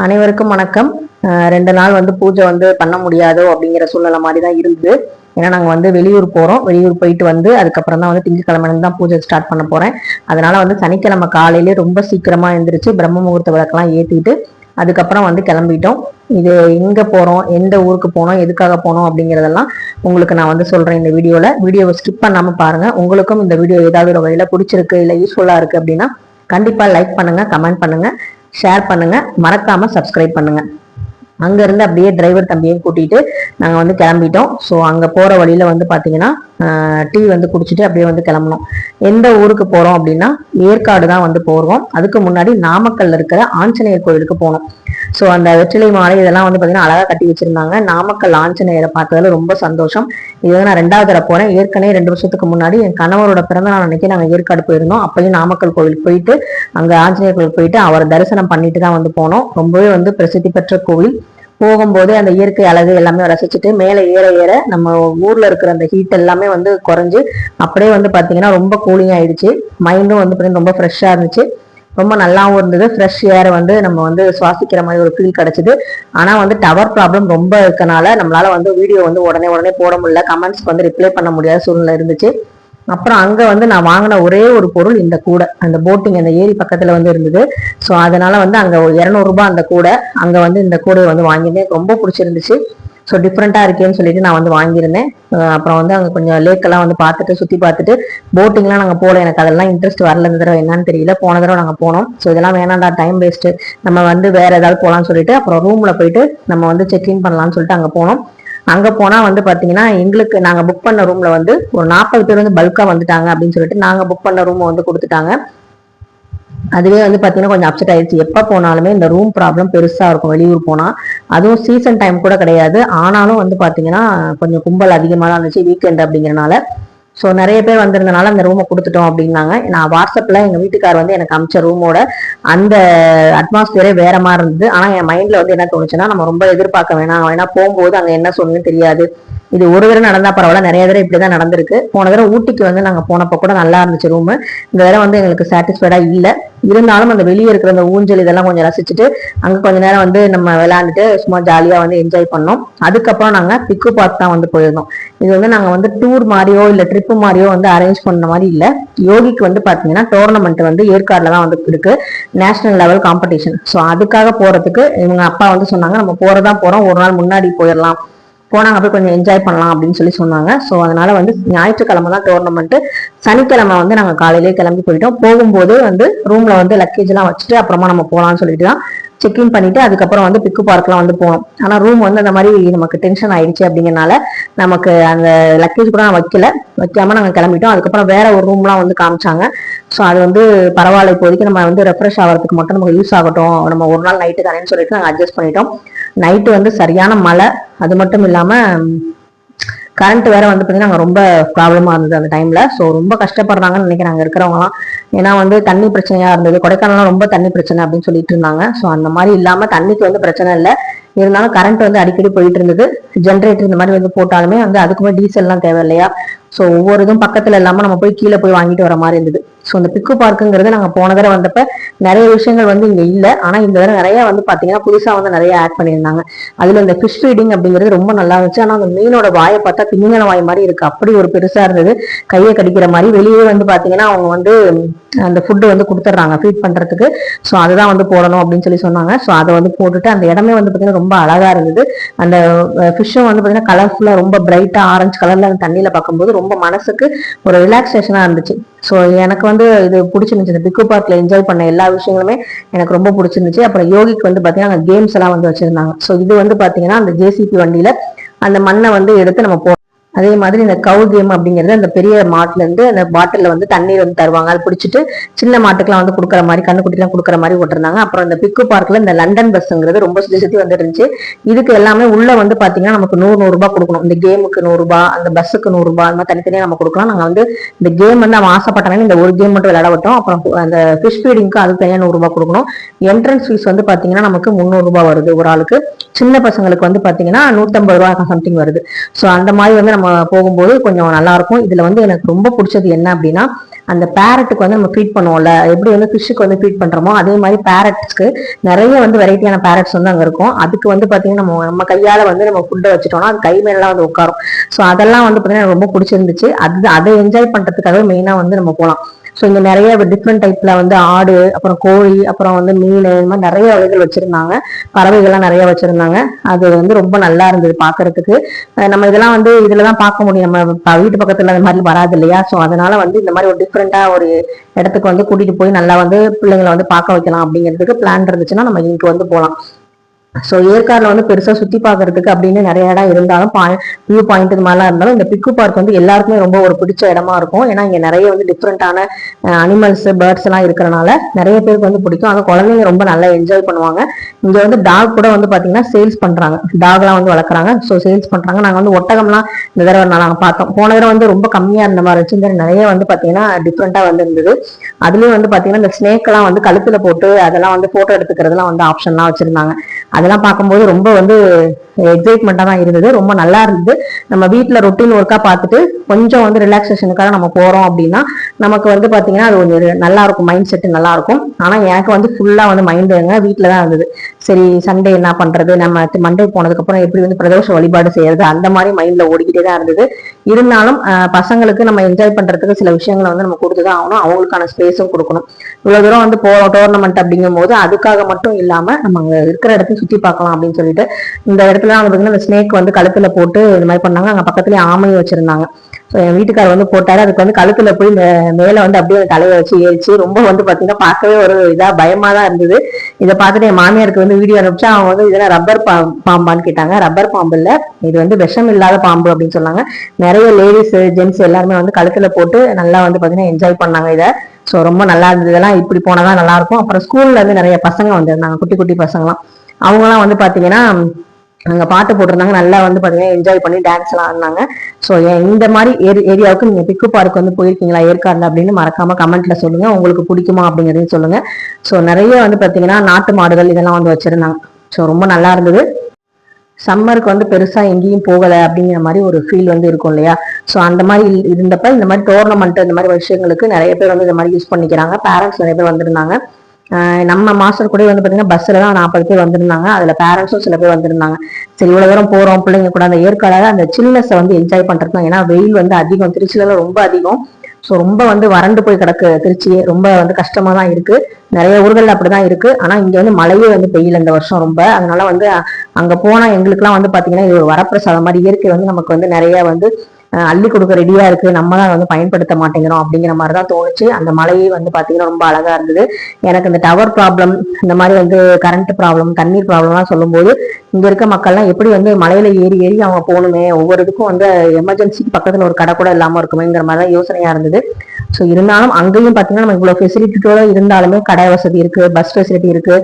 அனைவருக்கும் வணக்கம். 2 நாள் பூஜை பண்ண முடியாதோ அப்படிங்கிற சூழ்நிலை மாதிரி தான் இருந்தது. ஏன்னா நாங்கள் வெளியூர் போகிறோம். வெளியூர் போயிட்டு அதுக்கப்புறம் தான் திங்கக்கிழமை தான் பூஜை ஸ்டார்ட் பண்ண போகிறேன். அதனால சனிக்கிழமை காலையிலே ரொம்ப சீக்கிரமாக எழுந்திரிச்சு பிரம்ம முகூர்த்த விளக்கெல்லாம் ஏற்றிட்டு அதுக்கப்புறம் கிளம்பிட்டோம். இது எங்கே போகிறோம், எந்த ஊருக்கு போனோம், எதுக்காக போனோம் அப்படிங்கிறதெல்லாம் உங்களுக்கு நான் சொல்கிறேன் இந்த வீடியோவை ஸ்கிப் பண்ணாமல் பாருங்கள். உங்களுக்கும் இந்த வீடியோ ஏதாவது ஒரு வகையில் பிடிச்சிருக்கு இல்லை யூஸ்ஃபுல்லாக இருக்குது அப்படின்னா கண்டிப்பாக லைக் பண்ணுங்கள், கமெண்ட் பண்ணுங்கள், ஷேர் பண்ணுங்க, மறக்காம சப்ஸ்கிரைப் பண்ணுங்க. அங்க இருந்து அப்படியே டிரைவர் தம்பியையும் கூட்டிட்டு நாங்க கிளம்பிட்டோம். ஸோ அங்க போற வழியில பாத்தீங்கன்னா டீ குடிச்சிட்டு அப்படியே கிளம்பணும். எந்த ஊருக்கு போறோம் அப்படின்னா ஏற்காடு தான் போறோம். அதுக்கு முன்னாடி நாமக்கல்ல இருக்கிற ஆஞ்சநேயர் கோயிலுக்கு போனோம். ஸோ அந்த வெற்றிலை மாலை இதெல்லாம் பாத்தீங்கன்னா அழகா கட்டி வச்சிருந்தாங்க. நாமக்கல் ஆஞ்சநேயரை பார்த்ததுல ரொம்ப சந்தோஷம். இது நான் 2வது தடவை போறேன். ஏற்கனவே 2 வருஷத்துக்கு முன்னாடி என் கணவரோட பிறந்த நாள் அன்னைக்கு நாங்கள் ஏற்காடு போயிருந்தோம். அப்பயும் நாமக்கல் கோவிலுக்கு போயிட்டு அங்க ஆஞ்சநேயர் கோயிலுக்கு போயிட்டு அவரை தரிசனம் பண்ணிட்டு தான் போனோம். ரொம்பவே பிரசித்தி பெற்ற கோவில். போகும்போது அந்த இயற்கை அழகு எல்லாமே ரசிச்சுட்டு மேலே ஏற ஏற நம்ம ஊர்ல இருக்கிற அந்த ஹீட் எல்லாமே குறைஞ்சு அப்படியே பாத்தீங்கன்னா ரொம்ப கூலிங் ஆயிடுச்சு. மைண்டும் பாத்தீங்கன்னா ரொம்ப ஃப்ரெஷ்ஷா இருந்துச்சு. ரொம்ப நல்லாவும் இருந்தது. ஃப்ரெஷ் ஏர் நம்ம சுவாசிக்கிற மாதிரி ஒரு ஃபீல் கிடைச்சது. ஆனா டவர் ப்ராப்ளம் ரொம்ப இருக்கனால நம்மளால வீடியோ உடனே போட முடியல. கமெண்ட்ஸ்க்கு ரிப்ளை பண்ண முடியாத சூழ்நிலை இருந்துச்சு. அப்புறம் அங்க நான் வாங்கின ஒரே ஒரு பொருள் இந்த கூடை. அந்த போட்டிங் அந்த ஏரி பக்கத்துல இருந்தது. ஸோ அதனால அங்க 200 ரூபாய் அந்த கூடை. அங்க இந்த கூடையை வாங்கியிருந்தேன். ரொம்ப பிடிச்சிருந்துச்சு. ஸோ டிஃப்ரெண்டா இருக்கேன்னு சொல்லிட்டு நான் வாங்கியிருந்தேன். அப்புறம் அங்க கொஞ்சம் லேக்கெல்லாம் பார்த்துட்டு சுத்தி பார்த்துட்டு போட்டிங்லாம் நாங்கள் போல. எனக்கு அதெல்லாம் இன்ட்ரெஸ்ட் வரல. இந்த தடவை என்னன்னு தெரியல. போன தடவை நாங்கள் போனோம். ஸோ இதெல்லாம் வேணாண்டா, டைம் வேஸ்ட்டு, நம்ம வேற ஏதாவது போகலான்னு சொல்லிட்டு அப்புறம் ரூம்ல போயிட்டு நம்ம செக்இன் பண்ணலாம்னு சொல்லிட்டு அங்க போனோம். அங்க போனா பாத்தீங்கன்னா எங்களுக்கு நாங்க புக் பண்ண ரூம்ல ஒரு 40 பேர் பல்கா வந்துட்டாங்க அப்படின்னு சொல்லிட்டு நாங்க புக் பண்ண ரூம் கொடுத்துட்டாங்க. அதுவே பாத்தீங்கன்னா கொஞ்சம் அப்செட் ஆயிடுச்சு. எப்ப போனாலுமே இந்த ரூம் ப்ராப்ளம் பெருசா இருக்கும் வெளியூர் போனா. அதுவும் சீசன் டைம் கூட கிடையாது. ஆனாலும் பாத்தீங்கன்னா கொஞ்சம் கும்பல் அதிகமா தான் இருந்துச்சு வீக்கெண்ட் அப்படிங்கிறனால. ஸோ நிறைய பேர் வந்திருந்தனால அந்த ரூமை கொடுத்துட்டோம் அப்படின்னாங்க. நான் வாட்ஸ்அப்ல எங்க வீட்டுக்கார் எனக்கு அமிச்ச ரூமோட அந்த அட்மாஸ்பியரே வேற மாதிரி இருந்தது. ஆனா என் மைண்ட்ல என்ன தோணுச்சுன்னா நம்ம ரொம்ப எதிர்பார்க்க வேணாம், ஏன்னா போகும்போது அங்க என்ன சொல்லுன்னு தெரியாது. இது ஒரு தடவை நடந்தா பரவாயில்ல, நிறைய தடவை இப்படிதான் நடந்திருக்கு. போன தடவை ஊட்டிக்கு நாங்க போனப்போ கூட நல்லா இருந்துச்சு ரூமு. இந்த தடவை எங்களுக்கு சாட்டிஸ்ஃபைடா இல்லை. இருந்தாலும் அந்த வெளியே இருக்கிற அந்த ஊஞ்சல் இதெல்லாம் கொஞ்சம் ரசிச்சுட்டு அங்க கொஞ்ச நேரம் நம்ம விளையாண்டுட்டு சும்மா ஜாலியா என்ஜாய் பண்ணோம். அதுக்கப்புறம் நாங்க பிக்கு பார்க் தான் போயிருந்தோம். இது நாங்க டூர் மாதிரியோ இல்ல ட்ரிப்பு மாதிரியோ அரேஞ்ச் பண்ண மாதிரி இல்ல. யோகிக்கு பாத்தீங்கன்னா டோர்னமெண்ட் ஏற்காடுல தான் இருக்கு, நேஷனல் லெவல் காம்படிஷன். ஸோ அதுக்காக போறதுக்கு இவங்க அப்பா சொன்னாங்க நம்ம போறதான் போறோம், ஒரு நாள் முன்னாடி போயிடலாம், போனாங்க போய் கொஞ்சம் என்ஜாய் பண்ணலாம் அப்படின்னு சொல்லி சொன்னாங்க. ஸோ அதனால ஞாயிற்றுக்கிழமை தான் டோர்னமெண்ட். சனிக்கிழமை நாங்க காலையிலேயே கிளம்பி போயிட்டோம். போகும்போது ரூம்ல லக்கேஜ் எல்லாம் வச்சுட்டு அப்புறமா நம்ம போகலாம்னு சொல்லிட்டு தான் செக்இன் பண்ணிட்டு அதுக்கப்புறம் பிக்கு பார்க்லாம் போனோம். ஆனா ரூம் அந்த மாதிரி நமக்கு டென்ஷன் ஆயிடுச்சு அப்படிங்கறனால நமக்கு அந்த லக்கேஜ் கூட வைக்காம நாங்க கிளம்பிட்டோம். அதுக்கப்புறம் வேற ஒரு ரூம்லாம் காமிச்சாங்க. ஸோ அது பரவாயில்ல, இப்போதைக்கு நம்ம ரெஃப்ரெஷ் ஆகிறதுக்கு மட்டும் நமக்கு யூஸ் ஆகட்டும், நம்ம ஒரு நாள் நைட்டு தானேன்னு சொல்லிட்டு நாங்கள் அட்ஜஸ்ட் பண்ணிட்டோம். நைட்டு சரியான மழை. அது மட்டும் இல்லாம கரண்ட் வேற பாத்தீங்கன்னா ரொம்ப ப்ராப்ளமா இருந்தது அந்த டைம்ல. ஸோ ரொம்ப கஷ்டப்படுறாங்கன்னு நினைக்கிறேன் அங்க இருக்கிறவங்கலாம். ஏன்னா தண்ணி பிரச்சனையா இருந்தது. கொடைக்கானல்லாம் ரொம்ப தண்ணி பிரச்சனை அப்படின்னு சொல்லிட்டு இருந்தாங்க. ஸோ அந்த மாதிரி இல்லாம தண்ணிக்கு பிரச்சனை இல்லை. இருந்தாலும் கரண்ட் அடிக்கடி போயிட்டு இருந்தது. ஜென்ரேட்டர் இந்த மாதிரி போட்டாலுமே அதுக்குமே டீசல் எல்லாம் தேவை இல்லையா. ஸோ ஒவ்வொரு இதுவும் பக்கத்துல இல்லாம நம்ம போய் கீழே போய் வாங்கிட்டு வர மாதிரி இருந்தது. ஸோ இந்த பிக்கு பார்க்குங்கிறது நாங்க போன தடவை வந்தப்ப நிறைய விஷயங்கள் இங்க இல்லை. ஆனா இந்த தடவை நிறைய பாத்தீங்கன்னா புதுசா நிறைய ஆட் பண்ணியிருந்தாங்க. அதுல இந்த ஃபிஷ் ஃபீடிங் அப்படிங்கிறது ரொம்ப நல்லா இருந்துச்சு. ஆனா அந்த மீனோட வாயை பார்த்தா திமிங்கல வாய் மாதிரி இருக்கு. அப்படி ஒரு பெருசா இருந்தது, கையை கடிக்கிற மாதிரி. வெளியே பாத்தீங்கன்னா அவங்க அந்த ஃபுட்டு கொடுத்துட்றாங்க ஃபீட் பண்றதுக்கு. ஸோ அதுதான் போடணும் அப்படின்னு சொல்லி சொன்னாங்க. ஸோ அதை போட்டுட்டு அந்த இடமே பாத்தீங்கன்னா ரொம்ப அழகா இருந்தது. அந்த ஃபிஷ்ஷும் பாத்தீங்கன்னா கலர்ஃபுல்லா ரொம்ப பிரைட்டா ஆரஞ்சு கலர்ல அந்த தண்ணியில பார்க்கும்போது ரொம்ப மனசுக்கு ஒரு ரிலாக்ஸேஷனா இருந்துச்சு. ஸோ எனக்கு இது பிடிச்சிருந்துச்சு. இந்த பிக்கு பார்க்ல என்ஜாய் பண்ண எல்லா விஷயங்களுமே எனக்கு ரொம்ப பிடிச்சிருந்துச்சு. அப்புறம் யோகிக்கு பாத்தீங்கன்னா கேம்ஸ் எல்லாம் வச்சிருந்தாங்க. ஸோ இது பாத்தீங்கன்னா அந்த ஜேசிபி வண்டியில அந்த மண்ணை எடுத்து நம்ம அதே மாதிரி இந்த கவு கேம் அப்படிங்கிறது அந்த பெரிய மாட்டுல இருந்து அந்த பாட்டில தண்ணீர் தருவாங்க. அது பிடிச்சிட்டு சின்ன மாட்டுக்கெல்லாம் கொடுக்குற மாதிரி கண்ணுக்குட்டிலாம் கொடுக்குற மாதிரி போட்டிருந்தாங்க. அப்புறம் இந்த பிக்கு பார்க்ல இந்த லண்டன் பஸ்ங்கிறது ரொம்ப சுத்தி சுத்தி இருந்துச்சு. இதுக்கு எல்லாமே உள்ள பாத்தீங்கன்னா நமக்கு 100 ரூபாய் கொடுக்கணும். இந்த கேமுக்கு 100 ரூபாய், அந்த பஸ்ஸுக்கு 100 ரூபாய், அந்த மாதிரி தனித்தனியா நம்ம கொடுக்கலாம். நாங்க இந்த கேம் அவன் ஆசைப்பட்டானே இந்த ஒரு கேம் மட்டும் விளையாட விட்டோம். அப்புறம் அந்த ஃபிஷ் ஃபீடிங்க்கு அது தனியா 100 ரூபாய் கொடுக்கணும். என்ட்ரன்ஸ் ஃபீஸ் பாத்தீங்கன்னா நமக்கு 300 ரூபாய் வருது ஒரு ஆளுக்கு. சின்ன பசங்களுக்கு பாத்தீங்கன்னா 150 ரூபாய் சம்திங் வருது. ஸோ அந்த மாதிரி நம்ம போகும்போது கொஞ்சம் நல்லா இருக்கும். இதுல எனக்கு ரொம்ப பிடிச்சது என்ன அப்படின்னா அந்த பேரட்டுக்கு வந்து நம்ம ஃபீட் பண்ணுவோம்ல, எப்படி வந்து ஃபிஷ்ஷுக்கு வந்து ஃபீட் பண்றோமோ அதே மாதிரி பேரட்ஸ்க்கு நிறைய வந்து வெரைட்டியான பேரட்ஸ் வந்து அங்க இருக்கும். அதுக்கு வந்து பாத்தீங்கன்னா நம்ம கையால வந்து நம்ம ஃபுட்டை வச்சுட்டோம்னா அது கை மேலாம் வந்து உட்காரும். ஸோ அதெல்லாம் வந்து பாத்தீங்கன்னா எனக்கு ரொம்ப பிடிச்சிருந்துச்சு. அதை என்ஜாய் பண்றதுக்காகவே மெயினா வந்து நம்ம போகலாம். ஸோ இங்க நிறைய டிஃப்ரெண்ட் டைப்ல வந்து ஆடு, அப்புறம் கோழி, அப்புறம் வந்து மீன், இந்த மாதிரி நிறைய வகைகள் வச்சிருந்தாங்க. பறவைகள்லாம் நிறைய வச்சிருந்தாங்க. அது வந்து ரொம்ப நல்லா இருந்தது பாக்குறதுக்கு. நம்ம இதெல்லாம் வந்து இதுலதான் பார்க்க முடியும், நம்ம வீட்டு பக்கத்துல அந்த மாதிரி வராது இல்லையா. ஸோ அதனால வந்து இந்த மாதிரி ஒரு டிஃப்ரெண்டா ஒரு இடத்துக்கு வந்து கூட்டிட்டு போய் நல்லா வந்து பிள்ளைங்களை வந்து பார்க்க வைக்கலாம் அப்படிங்கிறதுக்கு பிளான் இருந்துச்சுன்னா நம்ம இங்க வந்து போகலாம். ஸோ ஏற்காடுல வந்து பெருசா சுத்தி பாக்குறதுக்கு அப்படின்னு நிறைய இடம் இருந்தாலும் வியூ பாயிண்ட் இது மாதிரிலாம் இருந்தாலும் இந்த பிக்கு பார்க் வந்து எல்லாருக்குமே ரொம்ப ஒரு பிடிச்ச இடமா இருக்கும். ஏன்னா இங்க நிறைய வந்து டிஃப்ரெண்டான அனிமல்ஸ், பேர்ட்ஸ் எல்லாம் இருக்கிறனால நிறைய பேருக்கு வந்து பிடிக்கும். அந்த குழந்தைங்க ரொம்ப நல்லா என்ஜாய் பண்ணுவாங்க. இங்க வந்து டாக் கூட வந்து பாத்தீங்கன்னா சேல்ஸ் பண்றாங்க, டாக் எல்லாம் வந்து வளர்க்குறாங்க. ஸோ சேல்ஸ் பண்றாங்க. நாங்க வந்து ஒட்டகம்லாம் இந்த தடவை நாங்க பார்த்தோம். போன தடவை வந்து ரொம்ப கம்மியா இருந்த மாதிரி இருந்துச்சு. இந்த நிறைய வந்து பாத்தீங்கன்னா டிஃப்ரெண்டா வந்து இருந்தது. அதுலயும் வந்து பாத்தீங்கன்னா இந்த ஸ்னேக் எல்லாம் வந்து கழுத்துல போட்டு அதெல்லாம் வந்து போட்டோ எடுத்துக்கிறதுலாம் வந்து ஆப்ஷன்லாம் வச்சிருந்தாங்க. அதெல்லாம் பார்க்கும்போது ரொம்ப வந்து எக்ஸைட்மெண்டா தான் இருந்தது. ரொம்ப நல்லா இருந்தது. நம்ம வீட்டுல ரொட்டீன் ஒர்க்கா பார்த்துட்டு கொஞ்சம் வந்து ரிலாக்ஸேஷனுக்காக நம்ம போறோம் அப்படின்னா நமக்கு வந்து பாத்தீங்கன்னா அது கொஞ்சம் நல்லா இருக்கும், மைண்ட் செட் நல்லா இருக்கும். ஆனா எனக்கு வந்து ஃபுல்லா வந்து மைண்ட் வீட்டுல தான் இருந்தது. சரி சண்டே என்ன பண்றது, நம்ம மண்டே போனதுக்கு அப்புறம் எப்படி வந்து பிரதோஷ வழிபாடு செய்யறது, அந்த மாதிரி மைண்ட்ல ஓடிக்கிட்டே தான் இருந்தது. இருந்தாலும் பசங்களுக்கு நம்ம என்ஜாய் பண்றதுக்கு சில விஷயங்களை வந்து நம்ம கொடுத்துதான் ஆகணும். அவங்களுக்கான ஸ்பேஸும் கொடுக்கணும். இவ்வளவு தூரம் வந்து போறோம் டோர்னமெண்ட் அப்படிங்கும் போது அதுக்காக மட்டும் இல்லாம நம்ம அங்க இருக்கிற இடத்தையும் சுத்தி பார்க்கலாம் அப்படின்னு சொல்லிட்டு இந்த இடத்துல வந்து பாத்தீங்கன்னா இந்த ஸ்னேக் வந்து கழுத்துல போட்டு இந்த மாதிரி பண்ணாங்க. அங்க பக்கத்துலயே ஆமையும் வச்சிருந்தாங்க. ஸோ என் வீட்டுக்காரர் வந்து போட்டாரு. அதுக்கு வந்து கழுத்துல போய் மேல வந்து அப்படியே தலையை வச்சு ஏறிச்சு. ரொம்ப வந்து பாத்தீங்கன்னா பார்க்கவே ஒரு இதா பயமா தான் இருந்தது. இதை பார்த்துட்டு என் மாமியாருக்கு வந்து வீடியோ அனுப்பிச்சா அவங்க வந்து இதெல்லாம் ரப்பர் பாம்பான்னு கேட்டாங்க. ரப்பர் பாம்பு இல்ல, இது வந்து விஷம் இல்லாத பாம்பு அப்படின்னு சொன்னாங்க. நிறைய லேடிஸ், ஜென்ட்ஸ் எல்லாருமே வந்து கழுத்துல போட்டு நல்லா வந்து பாத்தீங்கன்னா என்ஜாய் பண்ணாங்க இதை. ஸோ ரொம்ப நல்லா இருந்தது. இதெல்லாம் இப்படி போனதான் நல்லா இருக்கும். அப்புறம் ஸ்கூல்ல இருந்து நிறைய பசங்க வந்திருந்தாங்க, குட்டி குட்டி பசங்களாம். அவங்கலாம் வந்து பாத்தீங்கன்னா அங்க பாட்டு போட்டிருந்தாங்க. நல்லா வந்து பாத்தீங்கன்னா என்ஜாய் பண்ணி டான்ஸ் எல்லாம் ஆடினாங்க. ஸோ இந்த மாதிரி ஏரியாவுக்கு நீங்க பிக்கு பார்க் வந்து போயிருக்கீங்களா ஏற்காடுல அப்படின்னு மறக்காம கமெண்ட்ல சொல்லுங்க. உங்களுக்கு பிடிக்குமா அப்படிங்கறதையும் சொல்லுங்க. ஸோ நிறைய வந்து பாத்தீங்கன்னா நாட்டு மாடுகள் இதெல்லாம் வந்து வச்சிருந்தாங்க. ஸோ ரொம்ப நல்லா இருந்தது. சம்மருக்கு வந்து பெருசா எங்கேயும் போகலை அப்படிங்கிற மாதிரி ஒரு ஃபீல் வந்து இருக்கும் இல்லையா. ஸோ அந்த மாதிரி இருந்தப்ப இந்த மாதிரி டோர்னமெண்ட் இந்த மாதிரி விஷயங்களுக்கு நிறைய பேர் வந்து இந்த மாதிரி யூஸ் பண்ணிக்கிறாங்க. பேரண்ட்ஸ் நிறைய பேர் வந்திருந்தாங்க. நம்ம மாஸ்டர் கூட வந்து பாத்தீங்கன்னா பஸ்ல தான் 40 பேர் வந்திருந்தாங்க. அதுல பேரண்ட்ஸும் சில பேர் வந்திருந்தாங்க. சரி இவ்வளவு தூரம் போறோம் பிள்ளைங்க கூட அந்த ஏற்காடால அந்த சில்னஸை வந்து என்ஜாய் பண்றது. ஏன்னா வெயில் வந்து அதிகம், திருச்சியில ரொம்ப அதிகம். ஸோ ரொம்ப வந்து வறண்டு போய் கிடக்கு திருச்சியே, ரொம்ப வந்து கஷ்டமா தான் இருக்கு. நிறைய ஊர்கள் அப்படிதான் இருக்கு. ஆனா இங்க வந்து மழையே வந்து பெய்யல இந்த வருஷம் ரொம்ப. அதனால வந்து அங்க போனா எங்களுக்குலாம் வந்து பாத்தீங்கன்னா இது ஒரு வரப்பிரசாதம் மாதிரி. இயற்கை வந்து நமக்கு வந்து நிறைய வந்து அள்ளி கொடுக்க ரெடியா இருக்கு, நம்ம தான் வந்து பயன்படுத்த மாட்டேங்கிறோம் அப்படிங்கிற மாதிரி தான் தோணுச்சு. அந்த மலையே வந்து பாத்தீங்கன்னா ரொம்ப அழகா இருந்தது. எனக்கு இந்த டவர் ப்ராப்ளம், இந்த மாதிரி வந்து கரண்ட் ப்ராப்ளம், தண்ணீர் ப்ராப்ளம்லாம் சொல்லும் போது இங்க இருக்க மக்கள்லாம் எப்படி வந்து மலையில ஏறி ஏறி அவங்க போகணுமே, ஒவ்வொரு இதுக்கும் வந்து எமர்ஜென்சிக்கு பக்கத்துல ஒரு கடை கூட இல்லாம இருக்குமேங்கிற மாதிரி தான் யோசனையா இருந்தது. ஸோ இருந்தாலும் அங்கேயும் பாத்தீங்கன்னா நம்ம இவ்வளவு ஃபெசிலிட்டியோட இருந்தாலுமே கடை வசதி இருக்கு, பஸ் ஃபெசிலிட்டி இருக்கு,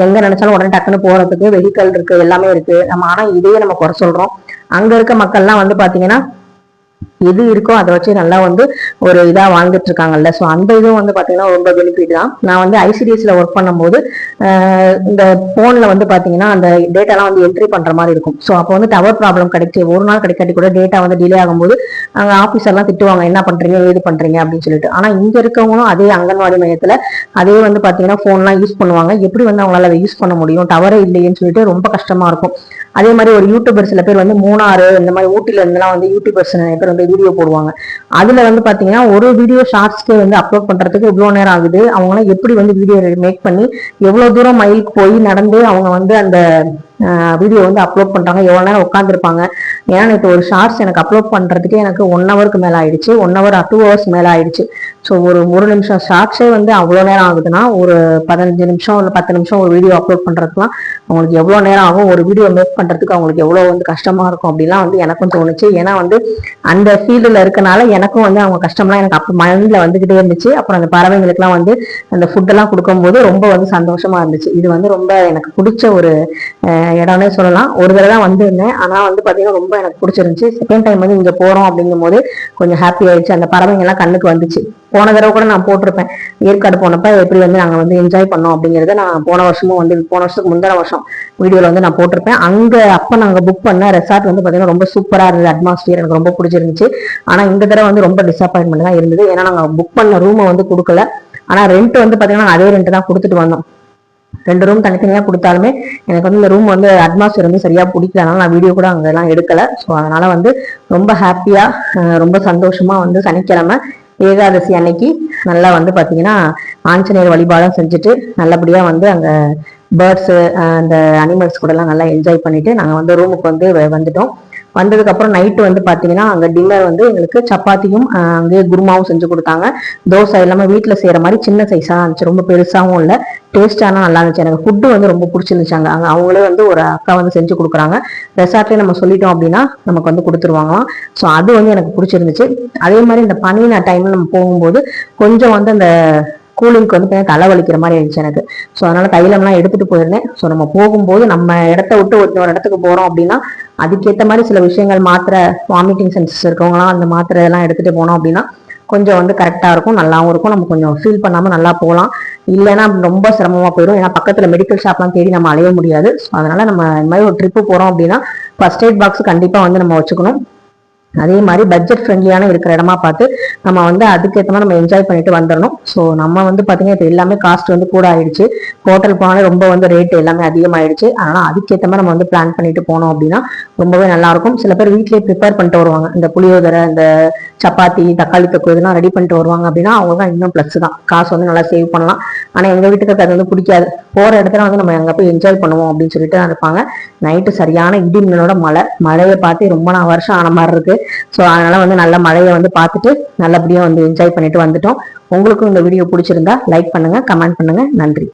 எங்க நினைச்சாலும் உடனே டக்குன்னு போறதுக்கு வெஹிக்கல் இருக்கு, எல்லாமே இருக்கு. நம்ம ஆனா இதையே நம்ம குறை சொல்றோம். அங்க இருக்க மக்கள்லாம் வந்து பாத்தீங்கன்னா எது இருக்கோ அதை வச்சு நல்லா வந்து ஒரு இதா வாழ்ந்துட்டு இருக்காங்கல்ல. ஸோ அந்த இதுவும் வந்து பாத்தீங்கன்னா ரொம்ப பெனிஃபிட் தான். நான் வந்து ஐசிடிஎஸ்ல ஒர்க் பண்ணும்போது இந்த போன்ல வந்து பாத்தீங்கன்னா அந்த டேட்டாலாம் வந்து என்ட்ரி பண்ற மாதிரி இருக்கும். ஸோ அப்போ வந்து டவர் ப்ராப்ளம் கிடைச்சி ஒரு நாள் கிடைக்காட்டி கூட டேட்டா வந்து டிலே ஆகும்போது அங்க ஆபீசர்லாம் திட்டுவாங்க, என்ன பண்றீங்க ஏது பண்றீங்க அப்படின்னு சொல்லிட்டு. ஆனா இங்க இருக்கவங்களும் அதே அங்கன்வாடி மையத்துல அதே வந்து பாத்தீங்கன்னா போன்லாம் யூஸ் பண்ணுவாங்க. எப்படி வந்து அவங்களால அதை யூஸ் பண்ண முடியும், டவரே இல்லையேன்னு சொல்லிட்டு ரொம்ப கஷ்டமா இருக்கும். அதே மாதிரி ஒரு யூடியூபர் சில பேர் வந்து மூணாறு இந்த மாதிரி ஊட்டில இருந்தெல்லாம் வந்து யூடியூபர்ஸ் நிறைய பேர் வந்து வீடியோ போடுவாங்க. அதுல வந்து பாத்தீங்கன்னா ஒரு வீடியோ ஷார்ட்ஸ்க்கு வந்து அப்லோட் பண்றதுக்கு இவ்வளவு நேரம் ஆகுது. அவங்களாம் எப்படி வந்து வீடியோ மேக் பண்ணி எவ்வளவு தூரம் மைலுக்கு போய் நடந்து அவங்க வந்து அந்த வீடியோ வந்து அப்லோட் பண்றாங்க, எவ்வளவு நேரம் உட்காந்துருப்பாங்க. ஏன்னா எனக்கு ஒரு ஷார்ட்ஸ் எனக்கு அப்லோட் பண்றதுக்கே எனக்கு 1 ஹவருக்கு மேல ஆயிடுச்சு, 1 ஹவர் 2 ஹவர்ஸ் மேல ஆயிடுச்சு. ஸோ ஒரு நிமிஷம் ஷார்ட்ஸே வந்து அவ்வளோ நேரம் ஆகுதுன்னா ஒரு 15 நிமிஷம் இல்லை 10 நிமிஷம் ஒரு வீடியோ அப்லோட் பண்றதுக்குலாம் அவங்களுக்கு எவ்வளோ நேரம் ஆகும், ஒரு வீடியோ மேக் பண்றதுக்கு அவங்களுக்கு எவ்வளோ வந்து கஷ்டமா இருக்கும் அப்படிலாம் வந்து எனக்கும் தோணுச்சு. ஏன்னா வந்து அந்த ஃபீல்டுல இருக்கனால எனக்கும் வந்து அவங்க கஷ்டம்லாம் எனக்கு அப்போ மைண்ட்ல வந்துகிட்டே இருந்துச்சு. அப்புறம் அந்த பறவைங்களுக்குலாம் வந்து அந்த ஃபுட்டெல்லாம் கொடுக்கும்போது ரொம்ப வந்து சந்தோஷமா இருந்துச்சு. இது வந்து ரொம்ப எனக்கு பிடிச்ச ஒரு இடம்னே சொல்லலாம். ஒரு தடவை தான் வந்திருந்தேன், ஆனா வந்து பாத்தீங்கன்னா ரொம்ப எனக்கு பிடிச்சிருந்துச்சு. செகண்ட் டைம் வந்து இங்க போறோம் அப்படிங்கும் போது கொஞ்சம் ஹாப்பி ஆயிடுச்சு. அந்த பறவைங்க எல்லாம் கண்ணுக்கு வந்துச்சு. போன தடவை கூட நான் போட்டிருப்பேன், ஏற்காடு போனப்ப எப்படி வந்து நாங்க வந்து என்ஜாய் பண்ணோம் அப்படிங்கறத நான் போன வருஷமும் வந்து போன வருஷத்துக்கு முந்தின வருஷம் வீடியோல வந்து நான் போட்டிருப்பேன். அங்க அப்ப நாங்க புக் பண்ண ரெசார்ட் வந்து பாத்தீங்கன்னா ரொம்ப சூப்பரா இருந்தது. அட்மாஸ்பியர் எனக்கு ரொம்ப பிடிச்சிருந்துச்சு. ஆனா இந்த தடவை வந்து ரொம்ப டிசப்பாயின்மெண்ட் தான் இருந்தது. ஏன்னா நாங்க புக் பண்ண ரூமை வந்து கொடுக்கல. ஆனா ரெண்ட் வந்து பாத்தீங்கன்னா அதே ரெண்ட் தான் கொடுத்துட்டு வந்தோம். 2 ரூம் தனித்தனியா கொடுத்தாலுமே எனக்கு வந்து இந்த ரூம் வந்து அட்மாஸ்பியர் வந்து சரியா பிடிக்கலனால நான் வீடியோ கூட அங்க எல்லாம் எடுக்கல. ஸோ அதனால வந்து ரொம்ப ஹாப்பியா ரொம்ப சந்தோஷமா வந்து சனிக்கிழமை ஏகாதசி அன்னைக்கு நல்லா வந்து பாத்தீங்கன்னா ஆஞ்சநேயர் வழிபாடும் செஞ்சுட்டு நல்லபடியா வந்து அங்க பேர்ட்ஸ் அந்த அனிமல்ஸ் கூட எல்லாம் நல்லா என்ஜாய் பண்ணிட்டு நாங்க வந்து ரூமுக்கு வந்து வந்துட்டோம். வந்ததுக்கு அப்புறம் நைட்டு வந்து பாத்தீங்கன்னா அங்க டின்னர் வந்து எங்களுக்கு சப்பாத்தியும் அங்கேயே குருமாவும் செஞ்சு கொடுத்தாங்க. தோசை எல்லாமே வீட்டுல செய்யற மாதிரி சின்ன சைஸா இருந்துச்சு, ரொம்ப பெருசாவும் இல்ல. டேஸ்டானா நல்லா இருந்துச்சு. எனக்கு ஃபுட்டு வந்து ரொம்ப பிடிச்சிருந்துச்சு. அங்க அவங்களே வந்து ஒரு அக்கா வந்து செஞ்சு கொடுக்குறாங்க. ரெசார்ட்லயே நம்ம சொல்லிட்டோம் அப்படின்னா நமக்கு வந்து கொடுத்துருவாங்களாம். ஸோ அது வந்து எனக்கு பிடிச்சிருந்துச்சு. அதே மாதிரி இந்த பனி டைம்ல நம்ம போகும்போது கொஞ்சம் வந்து அந்த கூலிங்க்கு வந்து தலை வலிக்கிற மாதிரி ஆயிடுச்சு எனக்கு. ஸோ அதனால தைலம்லாம் எடுத்துட்டு போயிருந்தேன். ஸோ நம்ம போகும்போது நம்ம இடத்த விட்டு ஒரு இடத்துக்கு போறோம் அப்படின்னா அதுக்கேற்ற மாதிரி சில விஷயங்கள் மாத்திரை, வாமிட்டிங் சென்சஸ் இருக்கவங்களாம் அந்த மாத்திரை எல்லாம் எடுத்துட்டு போனோம் அப்படின்னா கொஞ்சம் வந்து கரெக்டா இருக்கும், நல்லாவும் இருக்கும். நம்ம கொஞ்சம் ஃபீல் பண்ணாம நல்லா போகலாம். இல்லைன்னா ரொம்ப சிரமமா போயிடும். ஏன்னா பக்கத்துல மெடிக்கல் ஷாப்லாம் தேடி நம்ம அலைய முடியாது. ஸோ அதனால நம்ம இந்த மாதிரி ஒரு ட்ரிப்பு போறோம் அப்படின்னா ஃபர்ஸ்ட் எய்ட் பாக்ஸ் கண்டிப்பா வந்து நம்ம வச்சுக்கணும். அதே மாதிரி பட்ஜெட் ஃப்ரெண்ட்லியான இருக்கிற இடமா பார்த்து நம்ம வந்து அதுக்கேற்ற மாதிரி நம்ம என்ஜாய் பண்ணிட்டு வந்துடணும். ஸோ நம்ம வந்து பார்த்தீங்கன்னா இப்போ எல்லாமே காஸ்ட் வந்து கூட ஆயிடுச்சு. ஹோட்டல் போனாலே ரொம்ப வந்து ரேட் எல்லாமே அதிகமாயிடுச்சு. அதனால அதுக்கேற்ற மாதிரி நம்ம வந்து பிளான் பண்ணிட்டு போனோம் அப்படின்னா ரொம்பவே நல்லா இருக்கும். சில பேர் வீட்லயே ப்ரிப்பேர் பண்ணிட்டு வருவாங்க. இந்த புளியோதரை, இந்த சப்பாத்தி, தக்காளி தொக்கு இதெல்லாம் ரெடி பண்ணிட்டு வருவாங்க அப்படின்னா அவங்க தான் இன்னும் பிளஸ் தான், காசு வந்து நல்லா சேவ் பண்ணலாம். ஆனா எங்க வீட்டுக்கு அது வந்து பிடிக்காது. போற இடத்துல வந்து நம்ம அங்க போய் என்ஜாய் பண்ணுவோம் அப்படின்னு சொல்லிட்டு தான் இருப்பாங்க. நைட்டு சரியான இடி மின்னலோட மழையை பார்த்து ரொம்ப நான் வருஷம் ஆன மாதிரி இருக்கு. ஸோ அதனால வந்து நல்ல மழையை வந்து பார்த்துட்டு நல்லபடியா வந்து என்ஜாய் பண்ணிட்டு வந்துட்டோம். உங்களுக்கும் இந்த வீடியோ பிடிச்சிருந்தா லைக் பண்ணுங்க, கமெண்ட் பண்ணுங்க. நன்றி.